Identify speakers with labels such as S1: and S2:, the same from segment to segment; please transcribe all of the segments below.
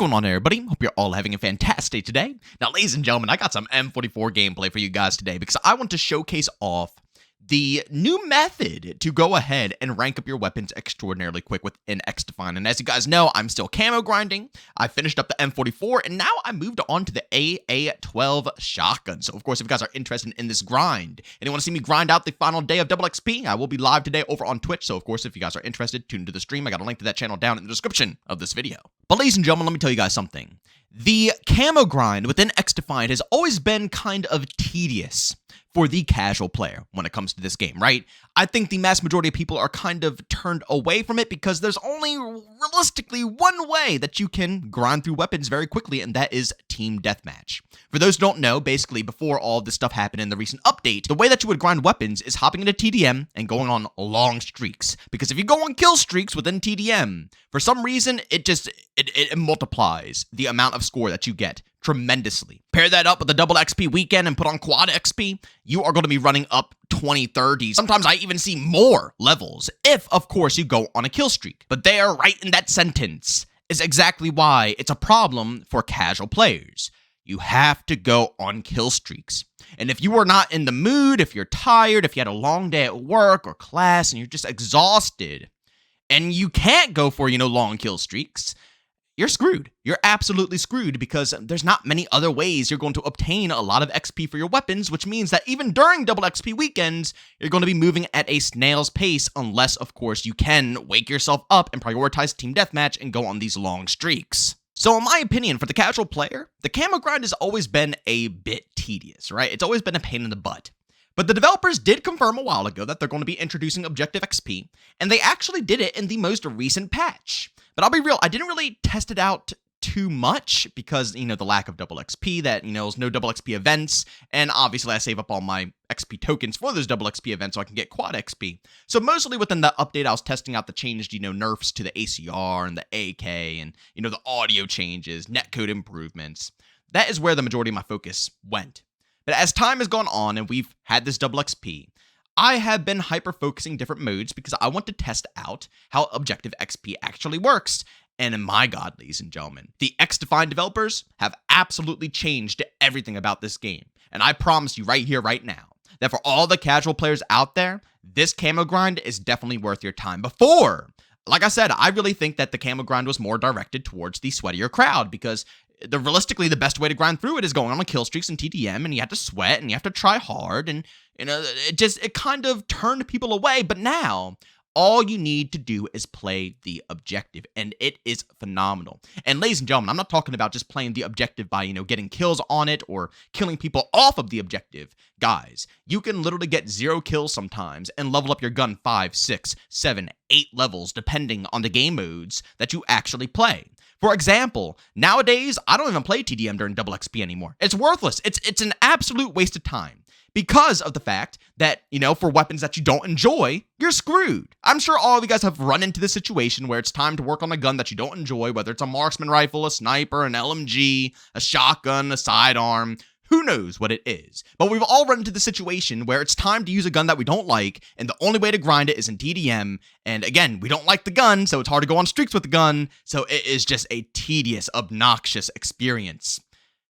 S1: going on, everybody? Hope you're all having a fantastic day today. Now, ladies and gentlemen, I got some M44 gameplay for you guys today because I want to showcase off the new method to go ahead and rank up your weapons extraordinarily quick within XDefiant. And as you guys know, I'm still camo grinding. I finished up the M44, and now I moved on to the AA-12 shotgun. So, of course, if you guys are interested in this grind and you want to see me grind out the final day of double XP, I will be live today over on Twitch. So, of course, if you guys are interested, tune into the stream. I got a link to that channel down in the description of this video. But, ladies and gentlemen, let me tell you guys something. The camo grind within XDefiant has always been kind of tedious for the casual player when it comes to this game, right? I think the mass majority of people are kind of turned away from it because there's only realistically one way that you can grind through weapons very quickly, and that is team deathmatch. For those who don't know, basically before all this stuff happened in the recent update, the way that you would grind weapons is hopping into TDM and going on long streaks. Because if you go on kill streaks within TDM, for some reason, it multiplies the amount of score that you get tremendously. Pair that up with a double XP weekend and put on quad XP, you are going to be running up 20, 30, sometimes I even see more levels, if, of course, you go on a kill streak. But there, right in that sentence, is exactly why it's a problem for casual players. You have to go on kill streaks. And if you are not in the mood, if you're tired, if you had a long day at work or class and you're just exhausted, and you can't go for, long kill streaks, you're screwed. You're absolutely screwed because there's not many other ways you're going to obtain a lot of XP for your weapons, which means that even during double XP weekends, you're going to be moving at a snail's pace unless, of course, you can wake yourself up and prioritize team deathmatch and go on these long streaks. So in my opinion, for the casual player, the camo grind has always been a bit tedious, right? It's always been a pain in the butt. But the developers did confirm a while ago that they're going to be introducing objective XP, and they actually did it in the most recent patch. But I'll be real, I didn't really test it out too much because, the lack of double XP, that, there's no double XP events, and obviously I save up all my XP tokens for those double XP events so I can get quad XP. So mostly within the update, I was testing out the changed, nerfs to the ACR and the AK and, the audio changes, netcode improvements. That is where the majority of my focus went. But as time has gone on and we've had this double XP, I have been hyper-focusing different modes because I want to test out how objective XP actually works. And my God, ladies and gentlemen, the XDefiant developers have absolutely changed everything about this game. And I promise you right here, right now, that for all the casual players out there, this camo grind is definitely worth your time. Before, like I said, I really think that the camo grind was more directed towards the sweatier crowd because realistically, the best way to grind through it is going on kill streaks and TDM, and you have to sweat, and you have to try hard, and, it kind of turned people away, but now, all you need to do is play the objective, and it is phenomenal. And ladies and gentlemen, I'm not talking about just playing the objective by, getting kills on it or killing people off of the objective. Guys, you can literally get 0 kills sometimes and level up your gun 5, 6, 7, 8 levels, depending on the game modes that you actually play. For example, nowadays, I don't even play TDM during double XP anymore. It's worthless. It's an absolute waste of time because of the fact that, for weapons that you don't enjoy, you're screwed. I'm sure all of you guys have run into this situation where it's time to work on a gun that you don't enjoy, whether it's a marksman rifle, a sniper, an LMG, a shotgun, a sidearm. Who knows what it is? But we've all run into the situation where it's time to use a gun that we don't like, and the only way to grind it is in TDM. And again, we don't like the gun, so it's hard to go on streaks with the gun. So it is just a tedious, obnoxious experience.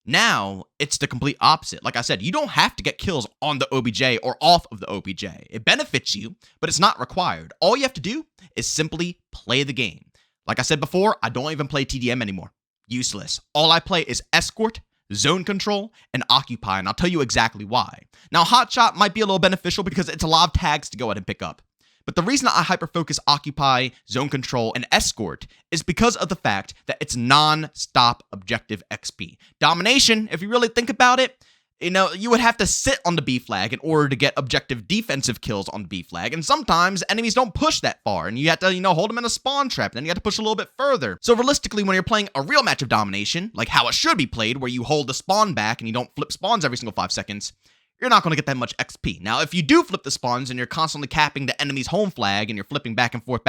S1: Now, it's the complete opposite. Like I said, you don't have to get kills on the OBJ or off of the OBJ. It benefits you, but it's not required. All you have to do is simply play the game. Like I said before, I don't even play TDM anymore. Useless. All I play is Escort, Zone Control, and Occupy, and I'll tell you exactly why. Now, Hotshot might be a little beneficial because it's a lot of tags to go ahead and pick up. But the reason I hyper-focus Occupy, Zone Control, and Escort is because of the fact that it's non-stop objective XP. Domination, if you really think about it, you would have to sit on the B flag in order to get objective defensive kills on the B flag, and sometimes enemies don't push that far, and you have to, hold them in a spawn trap, and then you have to push a little bit further. So realistically, when you're playing a real match of domination, like how it should be played, where you hold the spawn back and you don't flip spawns every single 5 seconds, you're not going to get that much XP. Now, if you do flip the spawns and you're constantly capping the enemy's home flag and you're flipping back and forth,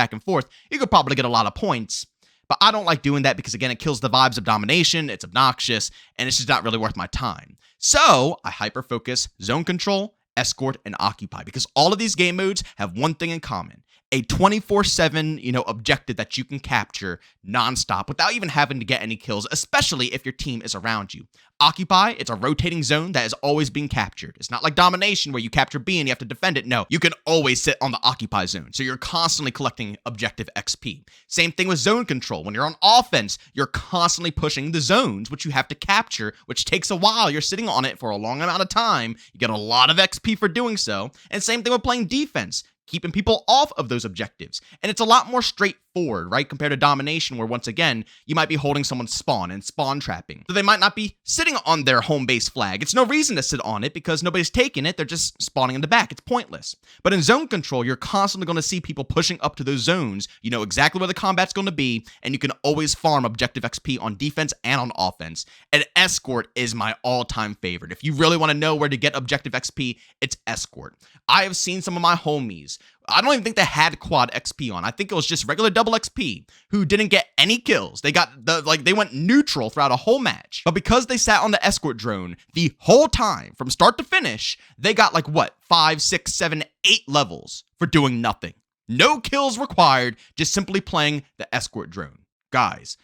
S1: you could probably get a lot of points. But I don't like doing that because, again, it kills the vibes of domination, it's obnoxious, and it's just not really worth my time. So, I hyper-focus Zone Control, Escort, and Occupy because all of these game modes have one thing in common. a 24/7, objective that you can capture nonstop without even having to get any kills, especially if your team is around you. Occupy, it's a rotating zone that is always being captured. It's not like Domination where you capture B and you have to defend it. No, you can always sit on the Occupy zone, so you're constantly collecting objective XP. Same thing with zone control. When you're on offense, you're constantly pushing the zones, which you have to capture, which takes a while. You're sitting on it for a long amount of time. You get a lot of XP for doing so. And same thing with playing defense, keeping people off of those objectives. And it's a lot more straightforward, right, compared to Domination, where once again, you might be holding someone's spawn and spawn trapping. So they might not be sitting on their home base flag. It's no reason to sit on it because nobody's taking it. They're just spawning in the back. It's pointless. But in zone control, you're constantly going to see people pushing up to those zones. You know exactly where the combat's going to be, and you can always farm objective XP on defense and on offense. And Escort is my all-time favorite. If you really want to know where to get objective XP, it's Escort. I have seen some of my homies, I don't even think they had quad XP on. I think it was just regular double XP who didn't get any kills. They went neutral throughout a whole match. But because they sat on the Escort drone the whole time from start to finish, they got 5, 6, 7, 8 levels for doing nothing. No kills required, just simply playing the Escort drone. Guys,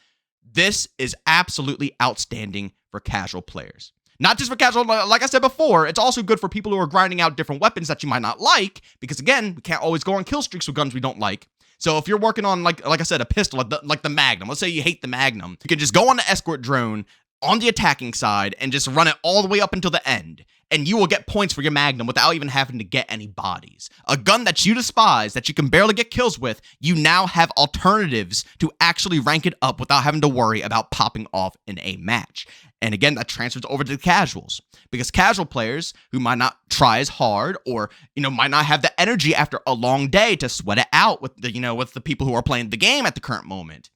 S1: this is absolutely outstanding for casual players. Not just for casual, like I said before, it's also good for people who are grinding out different weapons that you might not like, because again, we can't always go on kill streaks with guns we don't like. So if you're working on, like I said, a pistol, like the Magnum, let's say you hate the Magnum, you can just go on the Escort drone on the attacking side and just run it all the way up until the end, and you will get points for your Magnum without even having to get any bodies. A gun that you despise, that you can barely get kills with, you now have alternatives to actually rank it up without having to worry about popping off in a match. And again, that transfers over to the casuals, because casual players who might not try as hard, or might not have the energy after a long day to sweat it out with the people who are playing the game at the current moment,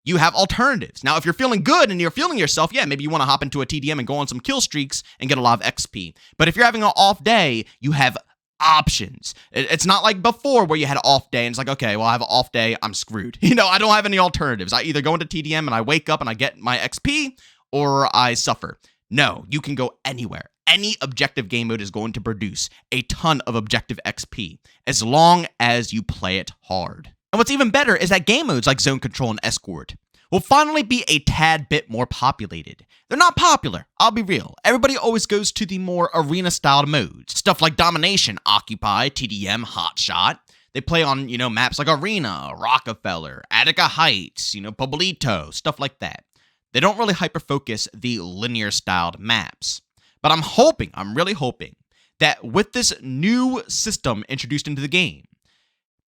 S1: you have alternatives. Now, if you're feeling good and you're feeling yourself, yeah, maybe you want to hop into a TDM and go on some kill streaks and get a lot of XP. But if you're having an off day, you have options. It's not like before where you had an off day and it's like, okay, well, I have an off day, I'm screwed. I don't have any alternatives. I either go into TDM and I wake up and I get my XP, or I suffer. No, you can go anywhere. Any objective game mode is going to produce a ton of objective XP as long as you play it hard. And what's even better is that game modes like Zone Control and Escort will finally be a tad bit more populated. They're not popular, I'll be real. Everybody always goes to the more arena-styled modes. Stuff like Domination, Occupy, TDM, Hotshot. They play on, maps like Arena, Rockefeller, Attica Heights, Populating, stuff like that. They don't really hyper-focus the linear-styled maps. But I'm really hoping, that with this new system introduced into the game,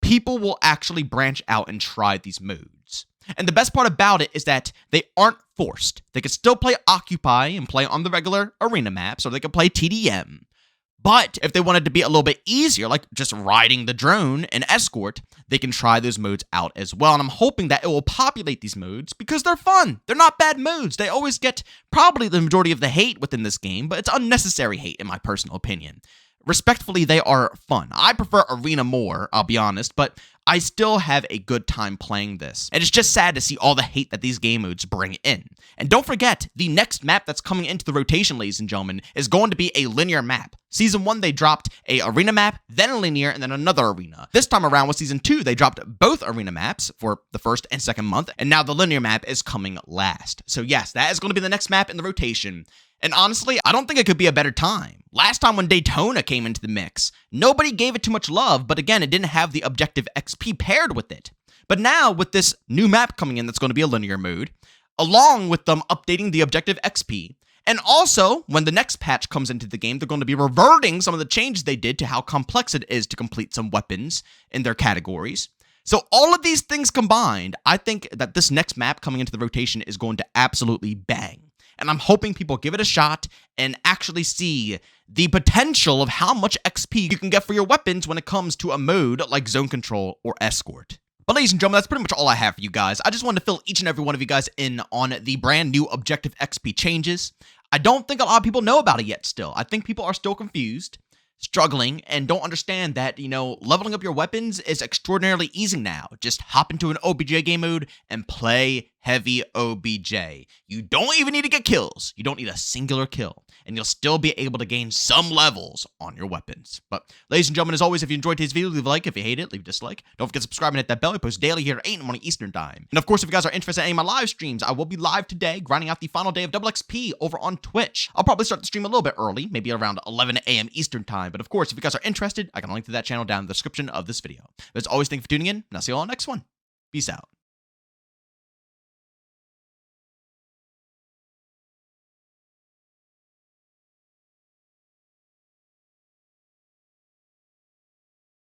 S1: people will actually branch out and try these modes. And the best part about it is that they aren't forced. They can still play Occupy and play on the regular arena maps, or they can play TDM. But if they wanted to be a little bit easier, like just riding the drone and Escort, they can try those modes out as well. And I'm hoping that it will populate these modes because they're fun. They're not bad modes. They always get probably the majority of the hate within this game, but it's unnecessary hate in my personal opinion. Respectfully, they are fun. I prefer Arena more, I'll be honest, but I still have a good time playing this. And it's just sad to see all the hate that these game modes bring in. And don't forget, the next map that's coming into the rotation, ladies and gentlemen, is going to be a linear map. Season 1, they dropped a arena map, then a linear, and then another arena. This time around with Season 2, they dropped both arena maps for the first and second month, and now the linear map is coming last. So yes, that is going to be the next map in the rotation. And honestly, I don't think it could be a better time. Last time when Daytona came into the mix, nobody gave it too much love, but again, it didn't have the objective XP paired with it. But now, with this new map coming in that's going to be a linear mode, along with them updating the objective XP, and also, when the next patch comes into the game, they're going to be reverting some of the changes they did to how complex it is to complete some weapons in their categories. So all of these things combined, I think that this next map coming into the rotation is going to absolutely bang. And I'm hoping people give it a shot and actually see the potential of how much XP you can get for your weapons when it comes to a mode like Zone Control or Escort. But ladies and gentlemen, that's pretty much all I have for you guys. I just wanted to fill each and every one of you guys in on the brand new objective XP changes. I don't think a lot of people know about it yet still. I think people are still confused, struggling, and don't understand that, leveling up your weapons is extraordinarily easy now. Just hop into an OBJ game mode and play heavy OBJ. You don't even need to get kills. You don't need a singular kill, and you'll still be able to gain some levels on your weapons. But ladies and gentlemen, as always, if you enjoyed today's video, leave a like. If you hate it, leave a dislike. Don't forget to subscribe and hit that bell. I post daily here at 8 in the morning Eastern time. And of course, if you guys are interested in any of my live streams, I will be live today, grinding out the final day of Double XP over on Twitch. I'll probably start the stream a little bit early, maybe around 11 a.m. Eastern time. But of course, if you guys are interested, I can link to that channel down in the description of this video. But as always, thank you for tuning in, and I'll see you all next one. Peace out.